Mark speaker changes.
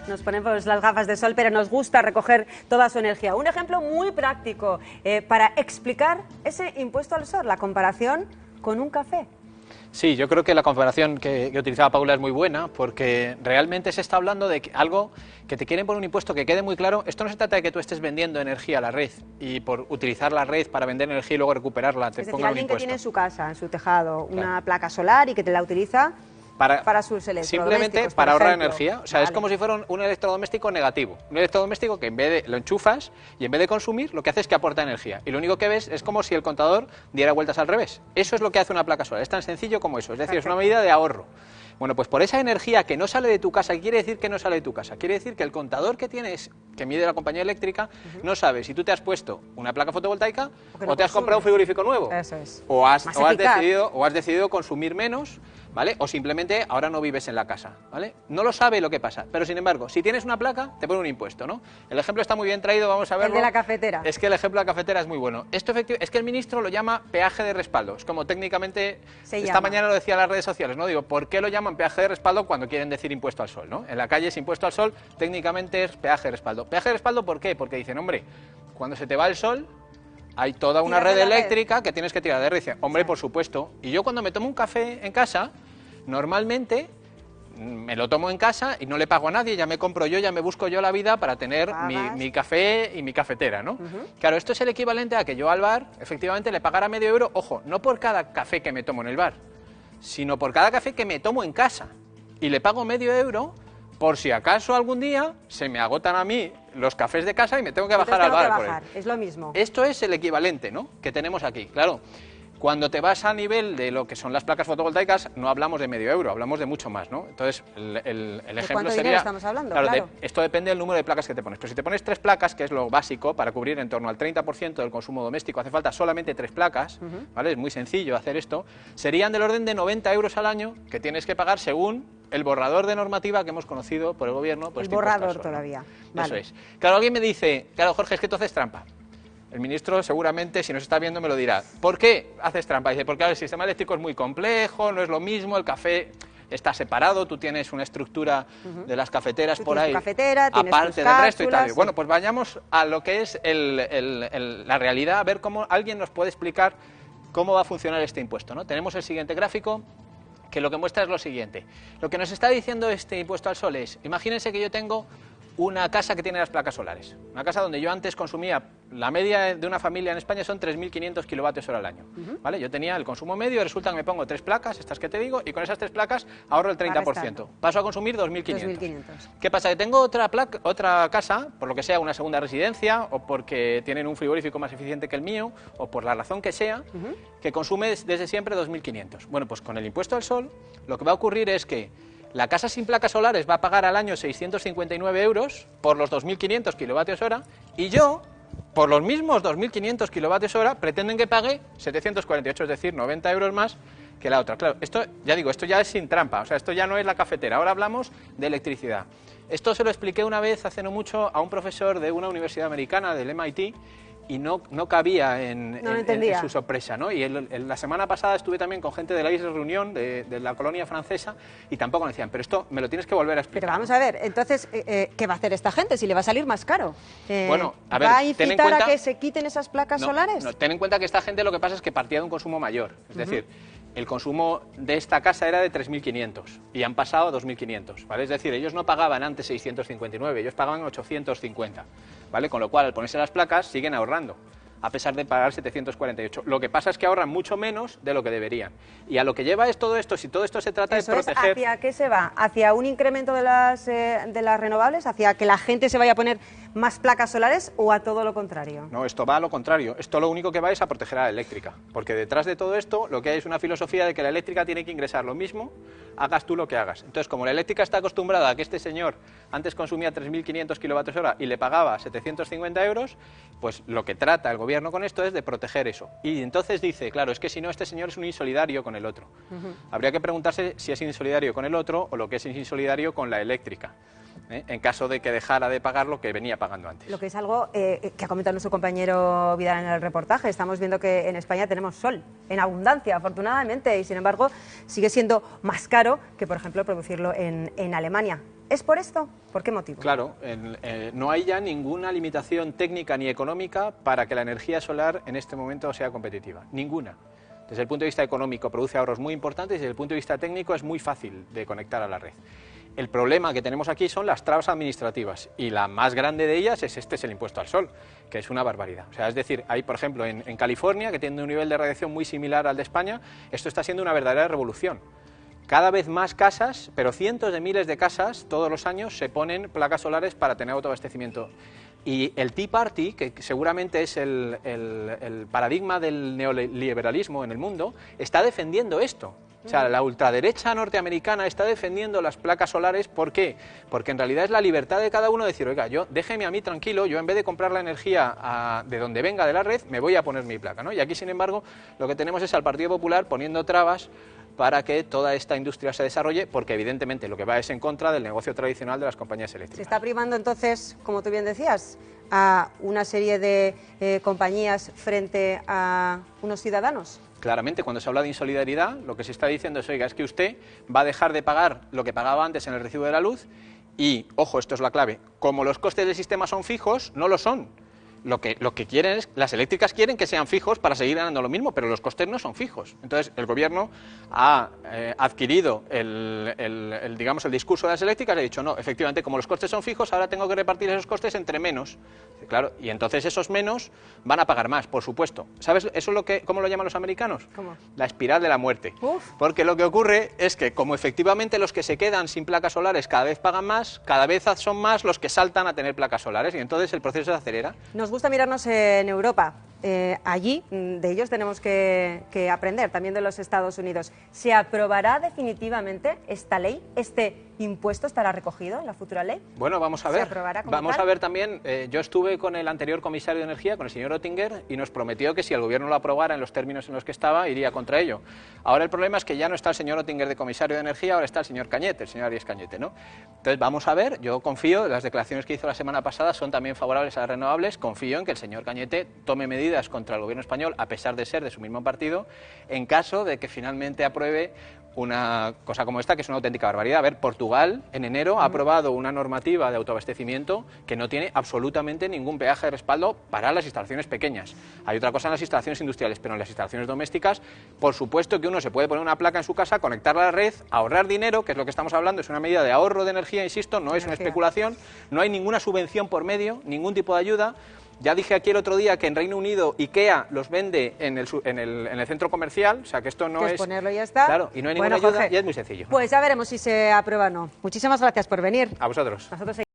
Speaker 1: nos ponemos las gafas de sol, pero nos gusta recoger toda su energía. Un ejemplo muy práctico para explicar ese impuesto al sol, la comparación con un café.
Speaker 2: Sí, yo creo que la comparación que utilizaba Paula es muy buena, porque realmente se está hablando de algo que te quieren poner un impuesto que quede muy claro. Esto no se trata de que tú estés vendiendo energía a la red y por utilizar la red para vender energía y luego recuperarla te pongan un impuesto.
Speaker 1: Alguien que tiene en su casa, en su tejado, una placa solar y que te la utiliza para sus electrodomésticos,
Speaker 2: simplemente para ahorrar energía. O sea, es como si fuera un electrodoméstico negativo. Un electrodoméstico que en vez de lo enchufas y en vez de consumir, lo que hace es que aporta energía. Y lo único que ves es como si el contador diera vueltas al revés. Eso es lo que hace una placa solar. Es tan sencillo como eso. Es decir, es una medida de ahorro. Bueno, pues por esa energía que no sale de tu casa, ¿qué quiere decir que no sale de tu casa? Quiere decir que el contador que tienes, que mide la compañía eléctrica, no sabe si tú te has puesto una placa fotovoltaica o te has comprado un frigorífico nuevo.
Speaker 1: Eso es.
Speaker 2: O has decidido consumir menos, ¿vale? O simplemente ahora no vives en la casa, ¿vale? No lo sabe lo que pasa, pero sin embargo, si tienes una placa, te pone un impuesto, ¿no? El ejemplo está muy bien traído, vamos a verlo.
Speaker 1: El de la cafetera.
Speaker 2: Es que el ejemplo de la cafetera es muy bueno. Esto es que el ministro lo llama peaje de respaldo. Es como técnicamente, esta mañana lo decía en las redes sociales, ¿no? Digo, ¿por qué lo llaman peaje de respaldo cuando quieren decir impuesto al sol, ¿no? En la calle es impuesto al sol, técnicamente es peaje de respaldo. ¿Peaje de respaldo por qué? Porque dicen, hombre, cuando se te va el sol, hay toda una red eléctrica que tienes que tirar de red. Dice, hombre, por supuesto. Y yo cuando me tomo un café en casa, normalmente me lo tomo en casa y no le pago a nadie, ya me compro yo, ya me busco yo la vida para tener mi café y mi cafetera, ¿no? Claro, esto es el equivalente a que yo al bar, efectivamente, le pagara medio euro, ojo, no por cada café que me tomo en el bar, sino por cada café que me tomo en casa. Y le pago medio euro por si acaso algún día se me agotan a mí los cafés de casa y me tengo que bajar al bar. Por él.
Speaker 1: Es lo mismo.
Speaker 2: Esto es el equivalente, ¿no?, que tenemos aquí, claro. Cuando te vas a nivel de lo que son las placas fotovoltaicas, no hablamos de medio euro, hablamos de mucho más, ¿no? Entonces, el ejemplo sería...
Speaker 1: estamos hablando?
Speaker 2: Claro. Esto depende del número de placas que te pones. Pero si te pones 3 placas, que es lo básico, para cubrir en torno al 30% del consumo doméstico, hace falta solamente 3 placas, ¿vale? Es muy sencillo hacer esto. Serían del orden de 90 euros al año que tienes que pagar según el borrador de normativa que hemos conocido por el Gobierno. Por
Speaker 1: el borrador todavía.
Speaker 2: Vale. Eso es. Claro, alguien me dice, claro, Jorge, es que tú haces trampa. El ministro seguramente, si nos está viendo, me lo dirá. ¿Por qué haces trampa? Dice, porque el sistema eléctrico es muy complejo, no es lo mismo, el café está separado, tú tienes una estructura de las cafeteras por ahí, aparte del resto y tal. Bueno, pues vayamos a lo que es la realidad, a ver cómo alguien nos puede explicar cómo va a funcionar este impuesto, ¿no? Tenemos el siguiente gráfico, que lo que muestra es lo siguiente. Lo que nos está diciendo este impuesto al sol es, imagínense que yo tengo una casa que tiene las placas solares, una casa donde yo antes consumía, la media de una familia en España son 3.500 kilovatios hora al año, ¿vale? Yo tenía el consumo medio, resulta que me pongo 3 placas, estas que te digo, y con esas 3 placas ahorro el 30%, paso a consumir 2.500. ¿Qué pasa? Que tengo otra casa, por lo que sea una segunda residencia, o porque tienen un frigorífico más eficiente que el mío, o por la razón que sea, que consume desde siempre 2.500. Bueno, pues con el impuesto al sol, lo que va a ocurrir es que la casa sin placas solares va a pagar al año 659 euros por los 2.500 kilovatios hora y yo, por los mismos 2.500 kilovatios hora, pretenden que pague 748, es decir, 90 euros más que la otra. Claro, esto, ya digo, esto ya es sin trampa, o sea, esto ya no es la cafetera, ahora hablamos de electricidad. Esto se lo expliqué una vez, hace no mucho, a un profesor de una universidad americana, del MIT, y no cabía en su sorpresa, ¿no? Y la semana pasada estuve también con gente de la isla Reunión, de la colonia francesa, y tampoco me decían, pero esto me lo tienes que volver a explicar.
Speaker 1: Pero vamos a ver, entonces, ¿qué va a hacer esta gente si le va a salir más caro?
Speaker 2: Bueno, a ver,
Speaker 1: ¿va a incitar a que se quiten esas placas solares?
Speaker 2: No, ten en cuenta que esta gente lo que pasa es que partía de un consumo mayor, es decir, el consumo de esta casa era de 3.500 y han pasado a 2.500, ¿vale? Es decir, ellos no pagaban antes 659, ellos pagaban 850, ¿vale? Con lo cual, al ponerse las placas, siguen ahorrando, a pesar de pagar 748. Lo que pasa es que ahorran mucho menos de lo que deberían. Y a lo que lleva es todo esto, si todo esto se trata de proteger...
Speaker 1: ¿Hacia qué se va? ¿Hacia un incremento de las renovables? ¿Hacia que la gente se vaya a poner más placas solares o a todo lo contrario?
Speaker 2: No, esto va a lo contrario. Esto lo único que va es a proteger a la eléctrica. Porque detrás de todo esto lo que hay es una filosofía de que la eléctrica tiene que ingresar lo mismo, hagas tú lo que hagas. Entonces, como la eléctrica está acostumbrada a que este señor antes consumía 3.500 kilovatios hora y le pagaba 750 euros, pues lo que trata el gobierno con esto es de proteger eso. Y entonces dice, claro, es que si no, este señor es un insolidario con el otro. Habría que preguntarse si es insolidario con el otro o lo que es insolidario con la eléctrica, en caso de que dejara de pagar lo que venía pagando antes.
Speaker 1: Lo que es algo que ha comentado nuestro compañero Vidal en el reportaje. Estamos viendo que en España tenemos sol en abundancia, afortunadamente, y sin embargo sigue siendo más caro que, por ejemplo, producirlo en Alemania. ¿Es por esto? ¿Por qué motivo?
Speaker 2: Claro, no hay ya ninguna limitación técnica ni económica para que la energía solar en este momento sea competitiva. Ninguna. Desde el punto de vista económico produce ahorros muy importantes y desde el punto de vista técnico es muy fácil de conectar a la red. El problema que tenemos aquí son las trabas administrativas y la más grande de ellas es el impuesto al sol, que es una barbaridad. O sea, es decir, hay, por ejemplo, en California, que tiene un nivel de radiación muy similar al de España, esto está siendo una verdadera revolución. Cada vez más casas, pero cientos de miles de casas, todos los años se ponen placas solares para tener autoabastecimiento. Y el Tea Party, que seguramente es el paradigma del neoliberalismo en el mundo, está defendiendo esto. O sea, la ultraderecha norteamericana está defendiendo las placas solares. ¿Por qué? Porque en realidad es la libertad de cada uno de decir, oiga, déjeme a mí tranquilo, yo en vez de comprar la energía de donde venga de la red, me voy a poner mi placa, ¿no? Y aquí, sin embargo, lo que tenemos es al Partido Popular poniendo trabas para que toda esta industria se desarrolle, porque evidentemente lo que va es en contra del negocio tradicional de las compañías eléctricas.
Speaker 1: Se está primando entonces, como tú bien decías, a una serie de compañías frente a unos ciudadanos.
Speaker 2: Claramente, cuando se habla de insolidaridad, lo que se está diciendo es, oiga, es que usted va a dejar de pagar lo que pagaba antes en el recibo de la luz y, ojo, esto es la clave, como los costes del sistema son fijos, no lo son. Lo que quieren es, las eléctricas quieren que sean fijos para seguir ganando lo mismo, pero los costes no son fijos. Entonces, el gobierno ha adquirido digamos, el discurso de las eléctricas y ha dicho, no, efectivamente, como los costes son fijos, ahora tengo que repartir esos costes entre menos. Claro, y entonces esos menos van a pagar más, por supuesto. ¿Sabes eso cómo lo llaman los americanos?
Speaker 1: ¿Cómo?
Speaker 2: La espiral de la muerte.
Speaker 1: Uf.
Speaker 2: Porque lo que ocurre es que, como efectivamente los que se quedan sin placas solares cada vez pagan más, cada vez son más los que saltan a tener placas solares y entonces el proceso se acelera.
Speaker 1: Nos gusta mirarnos en Europa. Allí de ellos tenemos que aprender, también de los Estados Unidos. ¿Se aprobará definitivamente esta ley? ¿Este impuesto estará recogido en la futura ley?
Speaker 2: Bueno, vamos a
Speaker 1: ¿Se
Speaker 2: ver.
Speaker 1: aprobará como
Speaker 2: Vamos
Speaker 1: tal?
Speaker 2: a ver también, yo estuve con el anterior comisario de Energía, con el señor Oettinger, y nos prometió que si el gobierno lo aprobara en los términos en los que estaba, iría contra ello. Ahora el problema es que ya no está el señor Oettinger de comisario de Energía, ahora está el señor Cañete, el señor Arias Cañete, ¿no? Entonces vamos a ver, yo confío, las declaraciones que hizo la semana pasada son también favorables a las renovables, confío en que el señor Cañete tome medidas contra el gobierno español, a pesar de ser de su mismo partido, en caso de que finalmente apruebe una cosa como esta, que es una auténtica barbaridad. A ver, Portugal en enero ha aprobado una normativa de autoabastecimiento que no tiene absolutamente ningún peaje de respaldo para las instalaciones pequeñas. Hay otra cosa en las instalaciones industriales, pero en las instalaciones domésticas, por supuesto que uno se puede poner una placa en su casa, conectarla a la red, ahorrar dinero, que es lo que estamos hablando, es una medida de ahorro de energía, insisto, no es una especulación, no hay ninguna subvención por medio, ningún tipo de ayuda. Ya dije aquí el otro día que en Reino Unido IKEA los vende en el centro comercial, o sea que esto no es
Speaker 1: ponerlo y ya está.
Speaker 2: Claro, y no hay ninguna ayuda, y es muy sencillo.
Speaker 1: Pues ya veremos si se aprueba o no. Muchísimas gracias por venir.
Speaker 2: A vosotros.
Speaker 1: Nosotros